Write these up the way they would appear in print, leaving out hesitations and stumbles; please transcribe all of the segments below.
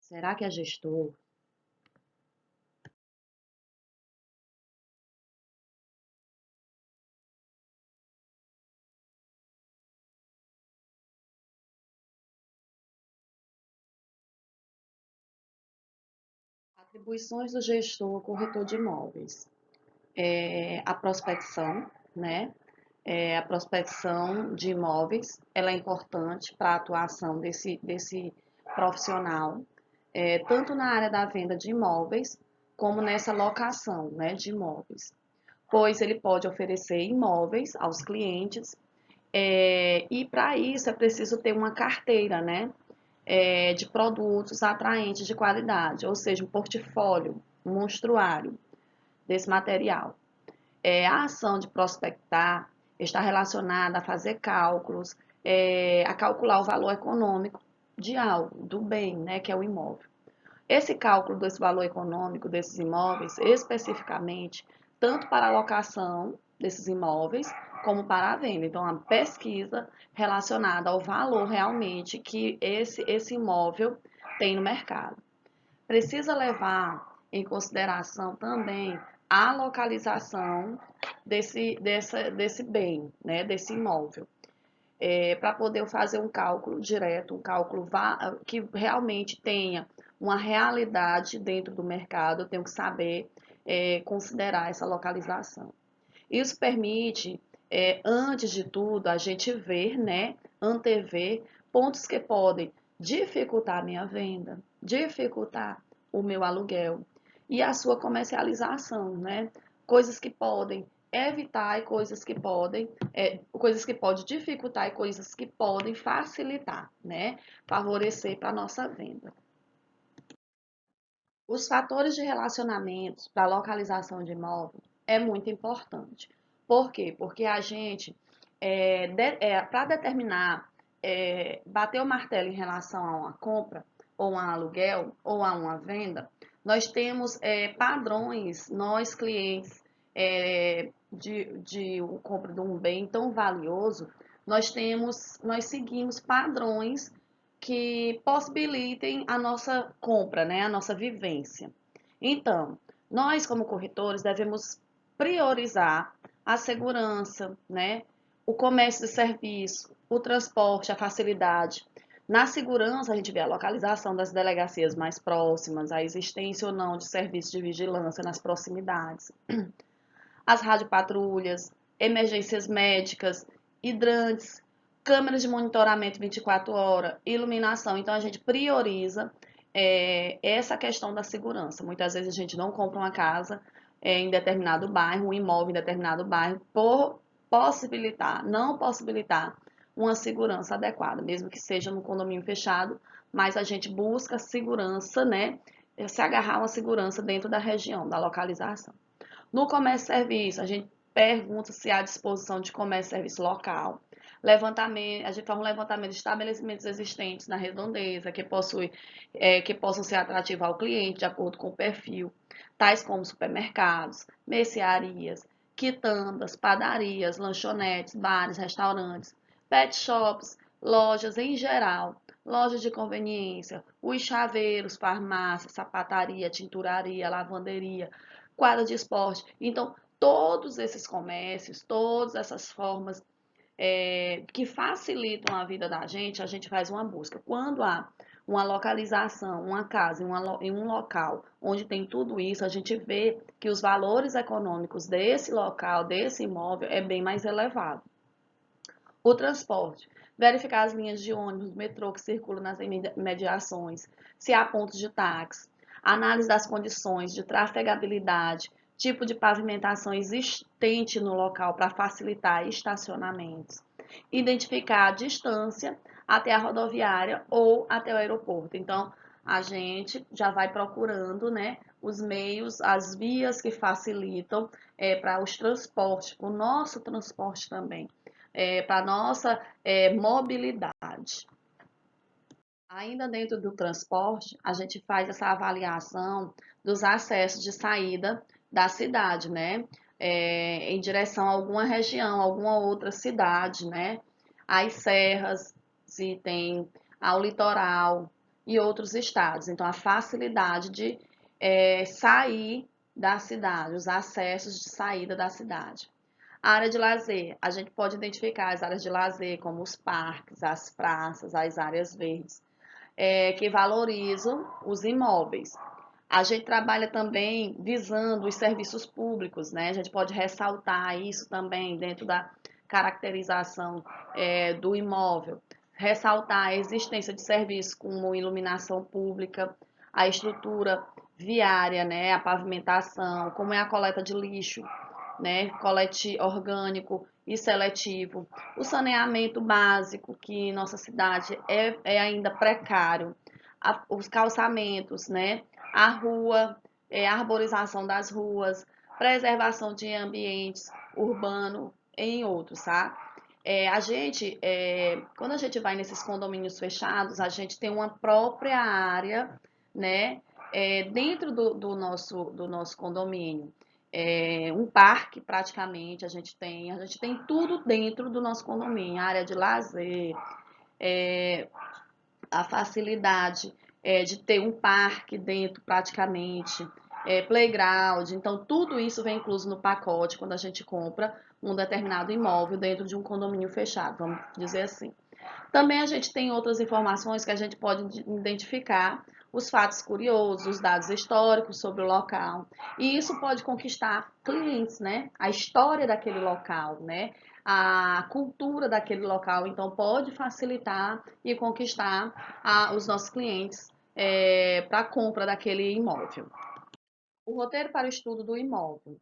Será que é gestor? Atribuições do gestor corretor de imóveis. A prospecção, né? A prospecção de imóveis, ela é importante para a atuação desse profissional, tanto na área da venda de imóveis, como nessa locação, né, de imóveis. Pois ele pode oferecer imóveis aos clientes, e para isso é preciso ter uma carteira, né, de produtos atraentes de qualidade, ou seja, um portfólio, um monstruário desse material. A ação de prospectar está relacionada a fazer cálculos, a calcular o valor econômico de algo, do bem, né, que é o imóvel. Esse cálculo desse valor econômico desses imóveis, especificamente, tanto para a locação desses imóveis, como para a venda. Então, a pesquisa relacionada ao valor realmente que esse imóvel tem no mercado. Precisa levar em consideração também a localização desse bem, né, desse imóvel, para poder fazer um cálculo direto, um cálculo que realmente tenha uma realidade dentro do mercado. Eu tenho que saber considerar essa localização. Isso permite, antes de tudo, a gente ver, né, antever pontos que podem dificultar a minha venda, dificultar o meu aluguel e a sua comercialização, né? Coisas que podem evitar e coisas que podem dificultar e coisas que podem facilitar, né? Favorecer para a nossa venda. Os fatores de relacionamento para a localização de imóvel é muito importante. Por quê? Porque a gente, para determinar, bater o martelo em relação a uma compra, ou a um aluguel, ou a uma venda, nós temos padrões, nós clientes, de compra de um bem tão valioso, nós seguimos padrões que possibilitem a nossa compra, né, a nossa vivência. Então, nós como corretores devemos priorizar a segurança, né, o comércio de serviço, o transporte, a facilidade. Na segurança, a gente vê a localização das delegacias mais próximas, a existência ou não de serviços de vigilância nas proximidades, as radiopatrulhas, emergências médicas, hidrantes, câmeras de monitoramento 24 horas, iluminação. Então, a gente prioriza essa questão da segurança. Muitas vezes a gente não compra uma casa em determinado bairro, um imóvel em determinado bairro, por não possibilitar uma segurança adequada, mesmo que seja no condomínio fechado, mas a gente busca segurança, né? Se agarrar uma segurança dentro da região, da localização. No comércio e serviço, a gente pergunta se há disposição de comércio e serviço local. Levantamento, a gente faz um levantamento de estabelecimentos existentes na redondeza que possam ser atrativos ao cliente de acordo com o perfil, tais como supermercados, mercearias, quitandas, padarias, lanchonetes, bares, restaurantes, pet shops, lojas em geral, lojas de conveniência, os chaveiros, farmácia, sapataria, tinturaria, lavanderia, quadra de esporte. Então, todos esses comércios, todas essas formas que facilitam a vida da gente, a gente faz uma busca. Quando há uma localização, uma casa em um local onde tem tudo isso, a gente vê que os valores econômicos desse local, desse imóvel, é bem mais elevado. O transporte. Verificar as linhas de ônibus, metrô que circulam nas imediações, se há pontos de táxi. Análise das condições de trafegabilidade, tipo de pavimentação existente no local para facilitar estacionamentos. Identificar a distância até a rodoviária ou até o aeroporto. Então, a gente já vai procurando, né, os meios, as vias que facilitam para os transportes, para o nosso transporte também, para a nossa mobilidade. Ainda dentro do transporte, a gente faz essa avaliação dos acessos de saída da cidade, né? Em direção a alguma região, alguma outra cidade, né? As serras, se tem ao litoral, e outros estados. Então, a facilidade de sair da cidade, os acessos de saída da cidade. A área de lazer, a gente pode identificar as áreas de lazer como os parques, as praças, as áreas verdes, que valorizam os imóveis. A gente trabalha também visando os serviços públicos, né? A gente pode ressaltar isso também dentro da caracterização do imóvel. Ressaltar a existência de serviços como iluminação pública, a estrutura viária, né? A pavimentação, como é a coleta de lixo, né? Colete orgânico e seletivo. O saneamento básico, que em nossa cidade é ainda precário. Os calçamentos, né? A rua, a arborização das ruas, preservação de ambientes urbanos, em outros, tá? Quando a gente vai nesses condomínios fechados, a gente tem uma própria área, né? Dentro do nosso condomínio. Um parque praticamente, a gente tem tudo dentro do nosso condomínio, área de lazer, a facilidade de ter um parque dentro praticamente, playground, então tudo isso vem incluso no pacote quando a gente compra um determinado imóvel dentro de um condomínio fechado, vamos dizer assim. Também a gente tem outras informações que a gente pode identificar os fatos curiosos, os dados históricos sobre o local. E isso pode conquistar clientes, né? A história daquele local, né? A cultura daquele local. Então, pode facilitar e conquistar os nossos clientes para a compra daquele imóvel. O roteiro para o estudo do imóvel.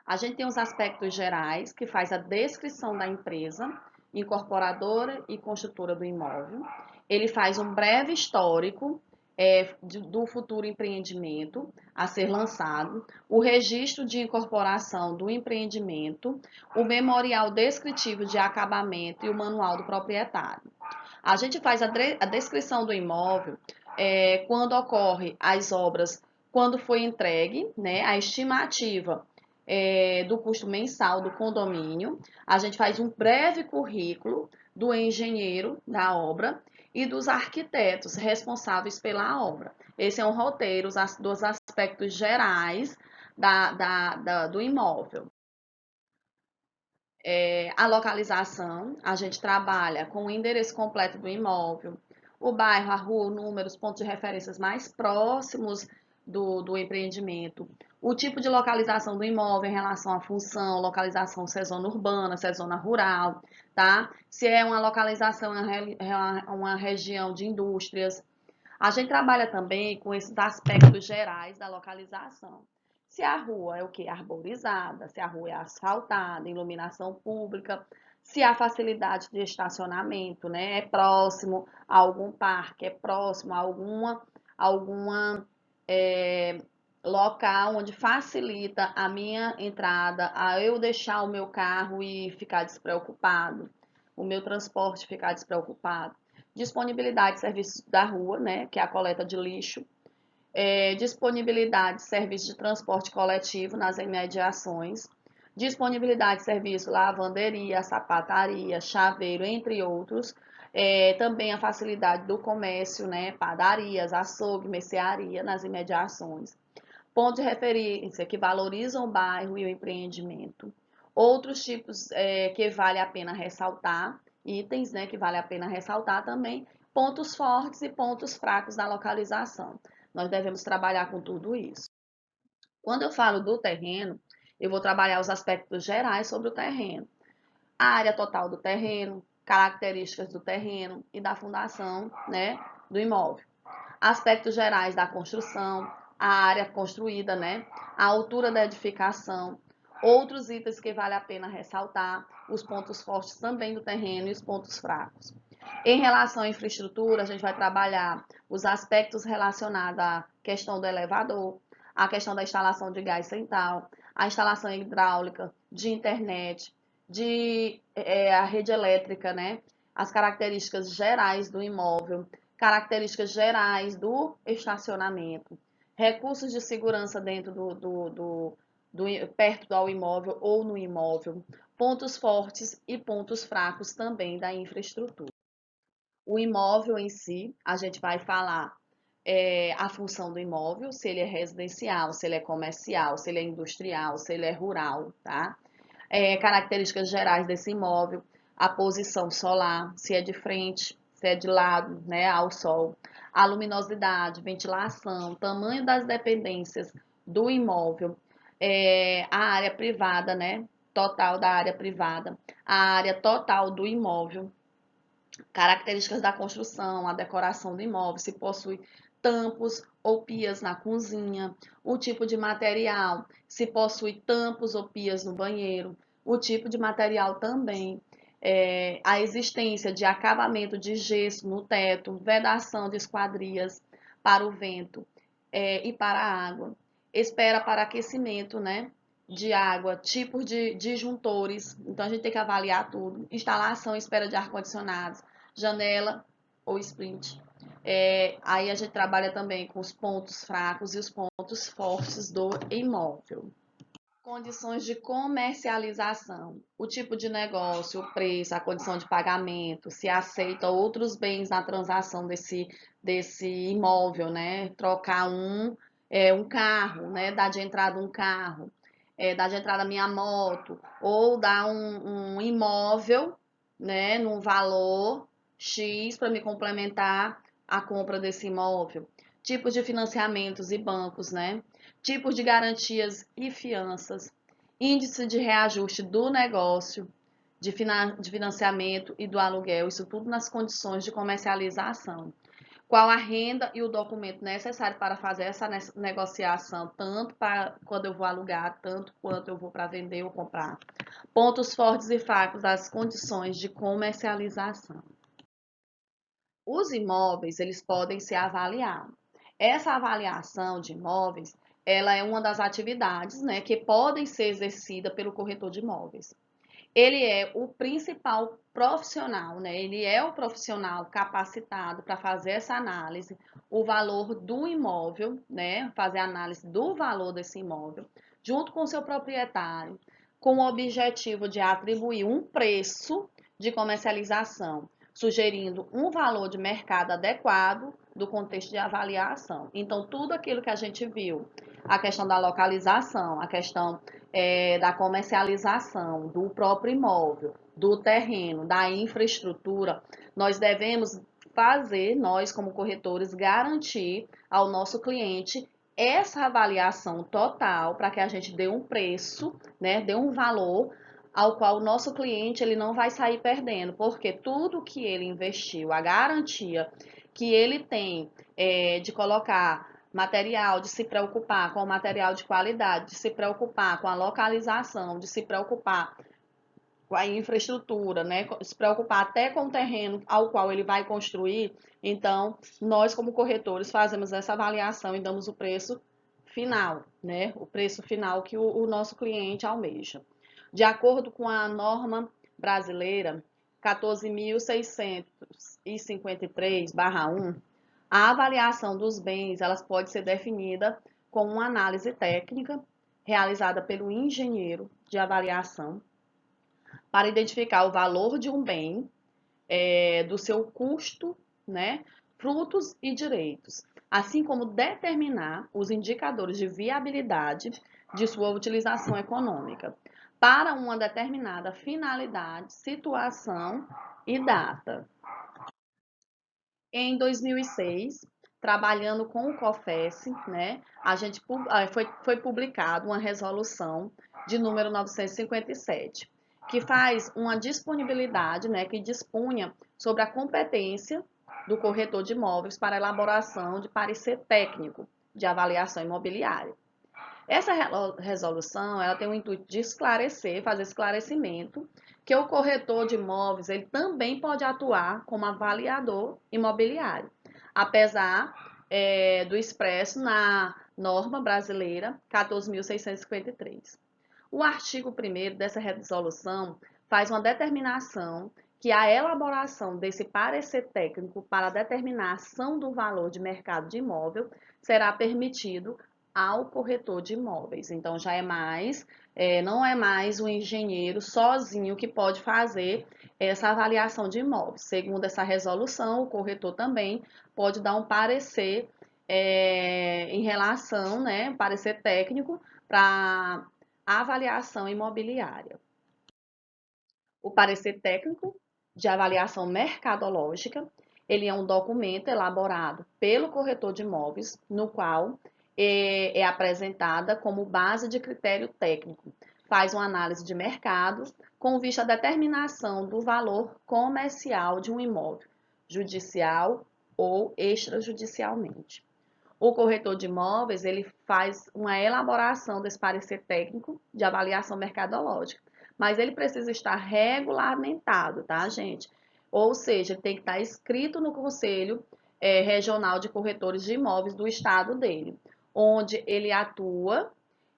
A gente tem os aspectos gerais, que faz a descrição da empresa, incorporadora e construtora do imóvel. Ele faz um breve histórico do futuro empreendimento a ser lançado, o registro de incorporação do empreendimento, o memorial descritivo de acabamento e o manual do proprietário. A gente faz a descrição do imóvel quando ocorre as obras, quando foi entregue, né, a estimativa do custo mensal do condomínio. A gente faz um breve currículo do engenheiro da obra e dos arquitetos responsáveis pela obra. Esse é um roteiro dos aspectos gerais do imóvel. A localização, a gente trabalha com o endereço completo do imóvel, o bairro, a rua, o número, os pontos de referências mais próximos do empreendimento, o tipo de localização do imóvel em relação à função, localização se é zona urbana, se é zona rural, tá? Se é uma localização em uma região de indústrias. A gente trabalha também com esses aspectos gerais da localização. Se a rua é o que? Arborizada, se a rua é asfaltada, iluminação pública, se há facilidade de estacionamento, né? É próximo a algum parque, é próximo a alguma local onde facilita a minha entrada, a eu deixar o meu carro e ficar despreocupado, o meu transporte ficar despreocupado. Disponibilidade de serviços da rua, né? Que é a coleta de lixo, disponibilidade de serviço de transporte coletivo nas imediações, disponibilidade de serviço lavanderia, sapataria, chaveiro, entre outros. Também a facilidade do comércio, né, padarias, açougue, mercearia nas imediações. Ponto de referência que valorizam o bairro e o empreendimento. Outros tipos que vale a pena ressaltar, itens, né, que vale a pena ressaltar também, pontos fortes e pontos fracos da localização. Nós devemos trabalhar com tudo isso. Quando eu falo do terreno, eu vou trabalhar os aspectos gerais sobre o terreno. A área total do terreno, características do terreno e da fundação, né, do imóvel. Aspectos gerais da construção, a área construída, né, a altura da edificação, outros itens que vale a pena ressaltar, os pontos fortes também do terreno e os pontos fracos. Em relação à infraestrutura, a gente vai trabalhar os aspectos relacionados à questão do elevador, a questão da instalação de gás central, a instalação hidráulica, de internet, a rede elétrica, né? As características gerais do imóvel, características gerais do estacionamento, recursos de segurança dentro perto do imóvel ou no imóvel, pontos fortes e pontos fracos também da infraestrutura. O imóvel em si, a gente vai falar a função do imóvel, se ele é residencial, se ele é comercial, se ele é industrial, se ele é rural, tá? Características gerais desse imóvel, a posição solar, se é de frente, se é de lado, né, ao sol, a luminosidade, ventilação, tamanho das dependências do imóvel, a área privada, né, total da área privada, a área total do imóvel, características da construção, a decoração do imóvel, se possui tampos ou pias na cozinha, o tipo de material, se possui tampos ou pias no banheiro, o tipo de material também, a existência de acabamento de gesso no teto, vedação de esquadrias para o vento e para a água, espera para aquecimento, né? De água, tipos de disjuntores, então a gente tem que avaliar tudo, instalação e espera de ar-condicionados, janela ou sprint. Aí a gente trabalha também com os pontos fracos e os pontos fortes do imóvel. Condições de comercialização, o tipo de negócio, o preço, a condição de pagamento, se aceita outros bens na transação desse imóvel, né? Trocar um carro, né? Dar de entrada um carro, dar de entrada minha moto, ou dar um imóvel, né? Num valor X para me complementar a compra desse imóvel. Tipos de financiamentos e bancos, né? Tipos de garantias e fianças, índice de reajuste do negócio, de financiamento e do aluguel, isso tudo nas condições de comercialização. Qual a renda e o documento necessário para fazer essa negociação, tanto para quando eu vou alugar, tanto quanto eu vou para vender ou comprar. Pontos fortes e fracos das condições de comercialização. Os imóveis, eles podem ser avaliados. Essa avaliação de imóveis, ela é uma das atividades, né, que podem ser exercida pelo corretor de imóveis. Ele é o principal profissional, né? Ele é o profissional capacitado para fazer essa análise, o valor do imóvel, né? Fazer a análise do valor desse imóvel, junto com o seu proprietário, com o objetivo de atribuir um preço de comercialização, sugerindo um valor de mercado adequado do contexto de avaliação. Então, tudo aquilo que a gente viu, a questão da localização, a questão da comercialização do próprio imóvel, do terreno, da infraestrutura, nós devemos fazer, nós como corretores, garantir ao nosso cliente essa avaliação total para que a gente dê um preço, né, dê um valor ao qual o nosso cliente ele não vai sair perdendo, porque tudo que ele investiu, a garantia que ele tem de colocar material, de se preocupar com o material de qualidade, de se preocupar com a localização, de se preocupar com a infraestrutura, né? Se preocupar até com o terreno ao qual ele vai construir. Então, nós como corretores fazemos essa avaliação e damos o preço final, né? O preço final que o nosso cliente almeja. De acordo com a norma brasileira 14.653/1, a avaliação dos bens, elas pode ser definida com uma análise técnica realizada pelo engenheiro de avaliação para identificar o valor de um bem, do seu custo, né, frutos e direitos, assim como determinar os indicadores de viabilidade de sua utilização econômica para uma determinada finalidade, situação e data. Em 2006, trabalhando com o COFES, né, foi publicada uma resolução de número 957, que faz uma disponibilidade, né, que dispunha sobre a competência do corretor de imóveis para elaboração de parecer técnico de avaliação imobiliária. Essa resolução, ela tem o intuito de esclarecer, fazer esclarecimento, que o corretor de imóveis, ele também pode atuar como avaliador imobiliário, apesar do expresso na norma brasileira 14.653. O artigo 1º dessa resolução faz uma determinação que a elaboração desse parecer técnico para a determinação do valor de mercado de imóvel será permitido ao corretor de imóveis. Então, já é mais, não é mais o engenheiro sozinho que pode fazer essa avaliação de imóveis. Segundo essa resolução, o corretor também pode dar um parecer em relação, né, parecer técnico para avaliação imobiliária. O parecer técnico de avaliação mercadológica, ele é um documento elaborado pelo corretor de imóveis, no qual é apresentada como base de critério técnico. Faz uma análise de mercado com vista à determinação do valor comercial de um imóvel, judicial ou extrajudicialmente. O corretor de imóveis, ele faz uma elaboração desse parecer técnico de avaliação mercadológica, mas ele precisa estar regulamentado, tá, gente? Ou seja, tem que estar escrito no Conselho Regional de Corretores de Imóveis do estado dele, onde ele atua,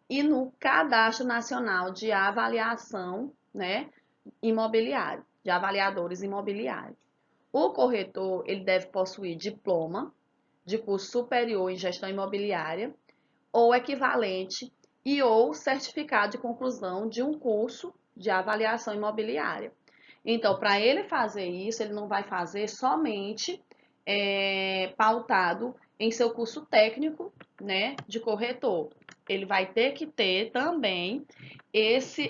e no Cadastro Nacional de Avaliação, né, imobiliário, de avaliadores imobiliários. O corretor, ele deve possuir diploma de curso superior em gestão imobiliária ou equivalente e ou certificado de conclusão de um curso de avaliação imobiliária. Então, para ele fazer isso, ele não vai fazer somente pautado em seu curso técnico, né, de corretor. Ele vai ter que ter também esse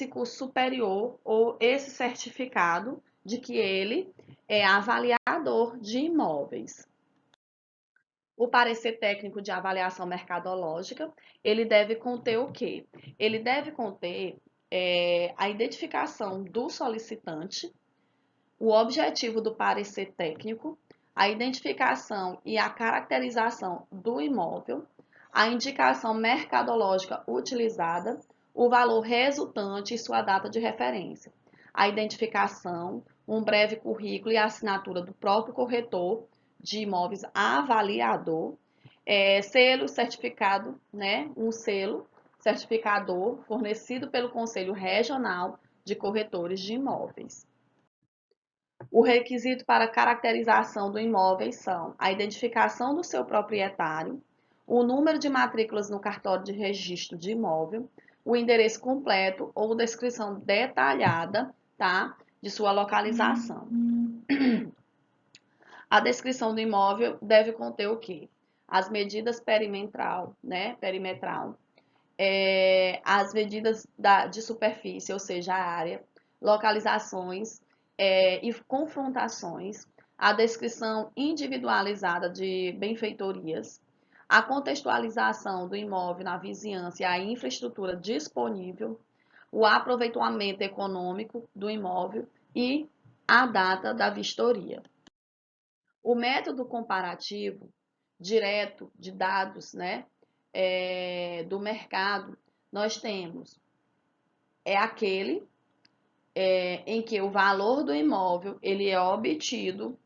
curso superior ou esse certificado de que ele é avaliador de imóveis. O parecer técnico de avaliação mercadológica, ele deve conter o quê? Ele deve conter a identificação do solicitante, o objetivo do parecer técnico, a identificação e a caracterização do imóvel, a indicação mercadológica utilizada, o valor resultante e sua data de referência, a identificação, um breve currículo e a assinatura do próprio corretor de imóveis avaliador, selo certificado, né, um selo certificador fornecido pelo Conselho Regional de Corretores de Imóveis. O requisito para caracterização do imóvel são a identificação do seu proprietário, o número de matrículas no cartório de registro de imóvel, o endereço completo ou descrição detalhada, tá, de sua localização. A descrição do imóvel deve conter o quê? As medidas perimetral, né, as medidas de superfície, ou seja, a área, localizações e confrontações, a descrição individualizada de benfeitorias, a contextualização do imóvel na vizinhança e a infraestrutura disponível, o aproveitamento econômico do imóvel e a data da vistoria. O método comparativo direto de dados, né, do mercado, nós temos aquele em que o valor do imóvel ele é obtido,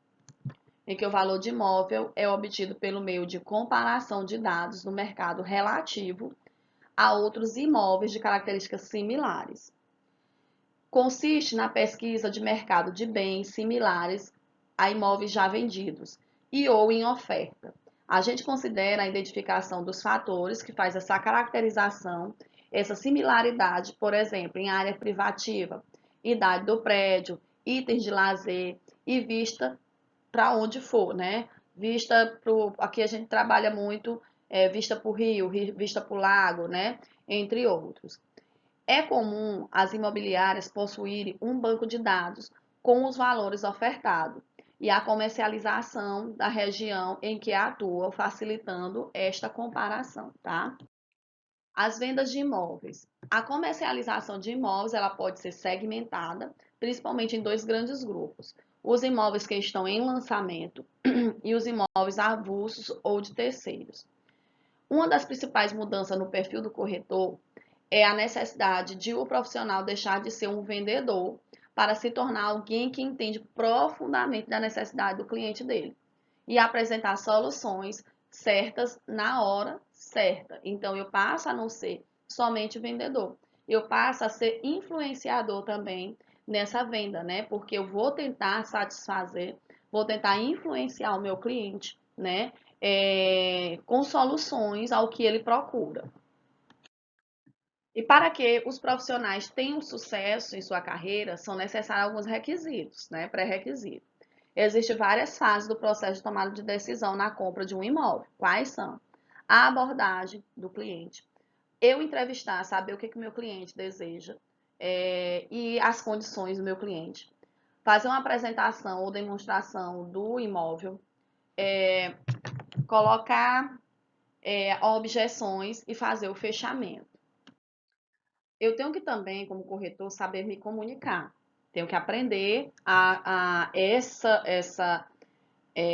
em que o valor de imóvel é obtido pelo meio de comparação de dados no mercado relativo a outros imóveis de características similares. Consiste na pesquisa de mercado de bens similares a imóveis já vendidos e ou em oferta. A gente considera a identificação dos fatores que faz essa caracterização, essa similaridade, por exemplo, em área privativa, idade do prédio, itens de lazer e vista para onde for, né? Vista pro, aqui a gente trabalha muito vista para o rio, vista para o lago, né? Entre outros. É comum as imobiliárias possuírem um banco de dados com os valores ofertados e a comercialização da região em que atuam, facilitando esta comparação, tá? As vendas de imóveis. A comercialização de imóveis, ela pode ser segmentada, principalmente em dois grandes grupos: os imóveis que estão em lançamento e os imóveis avulsos ou de terceiros. Uma das principais mudanças no perfil do corretor é a necessidade de o profissional deixar de ser um vendedor para se tornar alguém que entende profundamente da necessidade do cliente dele e apresentar soluções certas na hora certa. Então, eu passo a não ser somente vendedor, eu passo a ser influenciador também nessa venda, né? Porque eu vou tentar satisfazer, vou tentar influenciar o meu cliente, né? Com soluções ao que ele procura. E para que os profissionais tenham sucesso em sua carreira, são necessários alguns requisitos, né? Pré-requisitos. Existem várias fases do processo de tomada de decisão na compra de um imóvel. Quais são? A abordagem do cliente, eu entrevistar, saber o que o meu cliente deseja e as condições do meu cliente. Fazer uma apresentação ou demonstração do imóvel, colocar objeções e fazer o fechamento. Eu tenho que também, como corretor, saber me comunicar. Tenho que aprender essa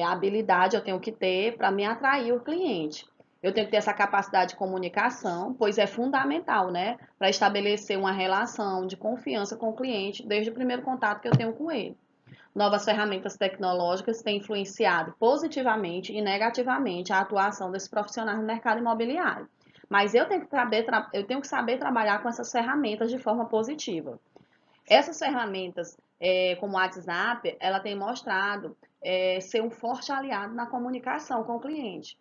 habilidade eu tenho que ter para me atrair o cliente. Eu tenho que ter essa capacidade de comunicação, pois é fundamental, né, para estabelecer uma relação de confiança com o cliente desde o primeiro contato que eu tenho com ele. Novas ferramentas tecnológicas têm influenciado positivamente e negativamente a atuação desses profissionais no mercado imobiliário. Mas eu tenho que saber trabalhar com essas ferramentas de forma positiva. Essas ferramentas, como o WhatsApp, ela tem mostrado ser um forte aliado na comunicação com o cliente.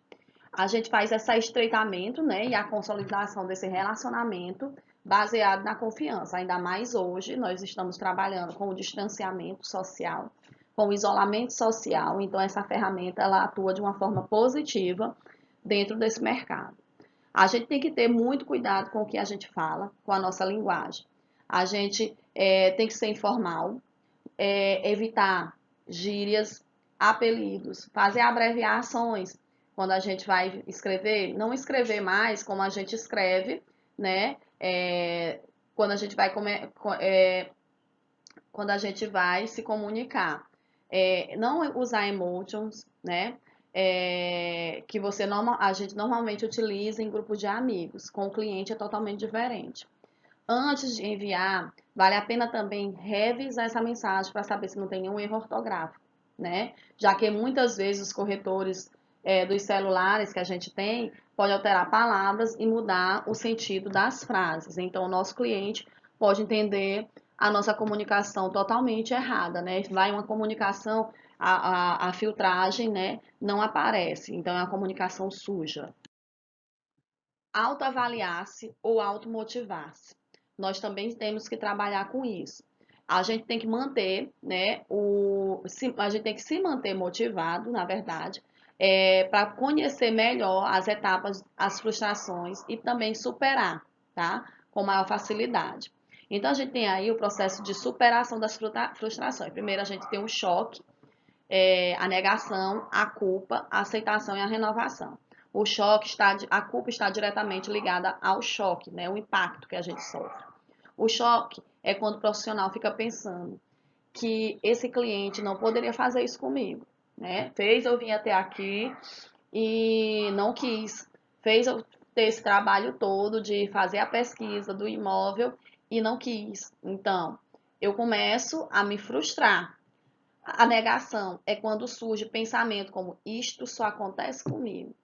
A gente faz esse estreitamento, né, e a consolidação desse relacionamento baseado na confiança. Ainda mais hoje, nós estamos trabalhando com o distanciamento social, com o isolamento social. Então, essa ferramenta ela atua de uma forma positiva dentro desse mercado. A gente tem que ter muito cuidado com o que a gente fala, com a nossa linguagem. A gente tem que ser informal, evitar gírias, apelidos, fazer abreviações quando a gente vai escrever, não escrever mais como a gente escreve, né? Quando a gente vai quando a gente vai se comunicar. Não usar emojis, né? Que a gente normalmente utiliza em grupos de amigos. Com o cliente é totalmente diferente. Antes de enviar, vale a pena também revisar essa mensagem para saber se não tem nenhum erro ortográfico, né? Já que muitas vezes os corretores dos celulares que a gente tem pode alterar palavras e mudar o sentido das frases. Então, o nosso cliente pode entender a nossa comunicação totalmente errada, né? Vai uma comunicação, a filtragem, né, não aparece. Então, é uma comunicação suja. Autoavaliar-se ou automotivar-se. Nós também temos que trabalhar com isso. A gente tem que manter, né, a gente tem que se manter motivado, na verdade, para conhecer melhor as etapas, as frustrações e também superar, tá? Com maior facilidade. Então, a gente tem aí o processo de superação das frustrações. Primeiro, a gente tem o choque, a negação, a culpa, a aceitação e a renovação. A culpa está diretamente ligada ao choque, né? O impacto que a gente sofre. O choque é quando o profissional fica pensando que esse cliente não poderia fazer isso comigo, né? Fez eu vir até aqui e não quis. Fez eu ter esse trabalho todo de fazer a pesquisa do imóvel e não quis. Então, eu começo a me frustrar. A negação é quando surge pensamento como isto só acontece comigo.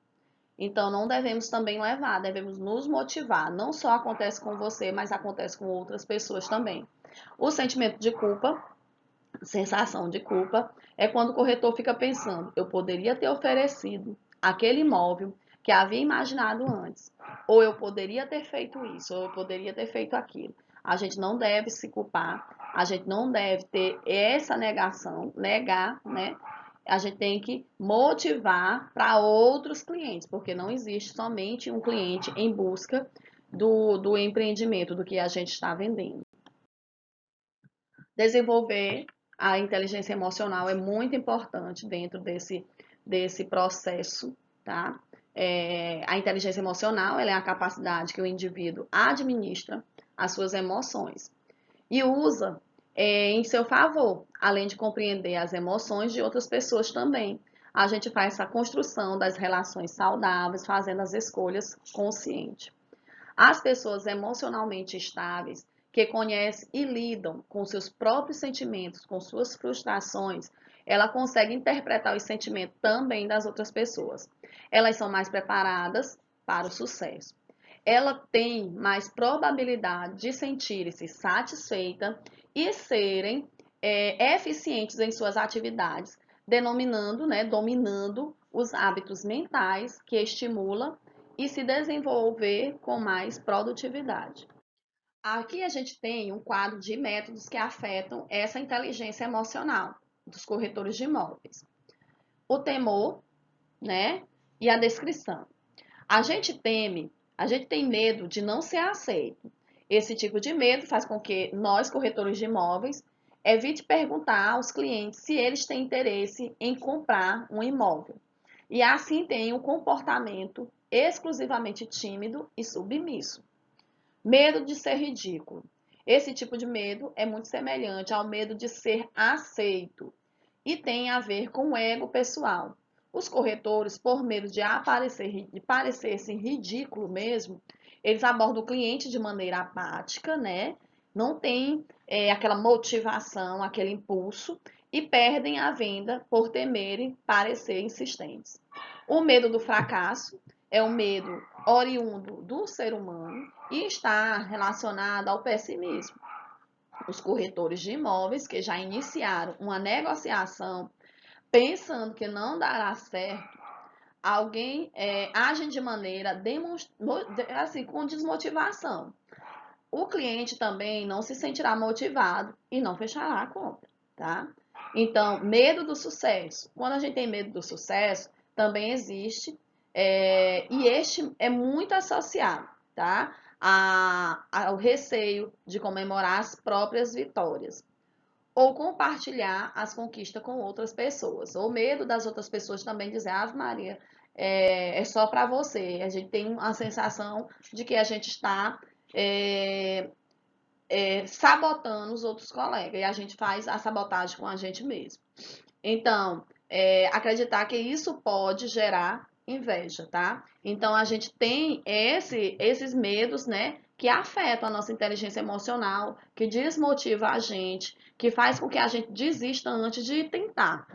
Então não devemos também levar, devemos nos motivar. Não só acontece com você, mas acontece com outras pessoas também. O sentimento de culpa, sensação de culpa, é quando o corretor fica pensando: eu poderia ter oferecido aquele imóvel que havia imaginado antes, ou eu poderia ter feito isso, ou eu poderia ter feito aquilo. A gente não deve se culpar, a gente não deve ter essa negação, negar, né? A gente tem que motivar para outros clientes, porque não existe somente um cliente em busca do empreendimento, do que a gente está vendendo. Desenvolver a inteligência emocional é muito importante dentro desse processo, tá? A inteligência emocional ela é a capacidade que o indivíduo administra as suas emoções e usa em seu favor, além de compreender as emoções de outras pessoas também. A gente faz essa construção das relações saudáveis, fazendo as escolhas conscientes. As pessoas emocionalmente estáveis, que conhecem e lidam com seus próprios sentimentos, com suas frustrações, ela consegue interpretar os sentimentos também das outras pessoas. Elas são mais preparadas para o sucesso. Ela tem mais probabilidade de sentir-se satisfeita e serem eficientes em suas atividades, denominando, né, dominando os hábitos mentais que estimula e se desenvolver com mais produtividade. Aqui a gente tem um quadro de métodos que afetam essa inteligência emocional, dos corretores de imóveis. O temor, né? E a descrição. A gente teme, a gente tem medo de não ser aceito. Esse tipo de medo faz com que nós, corretores de imóveis, evite perguntar aos clientes se eles têm interesse em comprar um imóvel. E assim tem um comportamento exclusivamente tímido e submisso. Medo de ser ridículo. Esse tipo de medo é muito semelhante ao medo de ser aceito e tem a ver com o ego pessoal. Os corretores, por medo de parecer ridículo mesmo, eles abordam o cliente de maneira apática, né? Não tem aquela motivação, aquele impulso e perdem a venda por temerem parecer insistentes. O medo do fracasso é um medo oriundo do ser humano e está relacionado ao pessimismo. Os corretores de imóveis que já iniciaram uma negociação pensando que não dará certo, alguém age de maneira assim, com desmotivação. O cliente também não se sentirá motivado e não fechará a compra, tá? Então, medo do sucesso. Quando a gente tem medo do sucesso, também existe, e este é muito associado, tá? Ao receio de comemorar as próprias vitórias ou compartilhar as conquistas com outras pessoas, ou medo das outras pessoas também dizer, Ave Maria, é só para você. A gente tem a sensação de que a gente está é, sabotando os outros colegas, e a gente faz a sabotagem com a gente mesmo. Então, acreditar que isso pode gerar inveja, tá? Então, a gente tem esses medos, né, que afetam a nossa inteligência emocional, que desmotiva a gente, que faz com que a gente desista antes de tentar.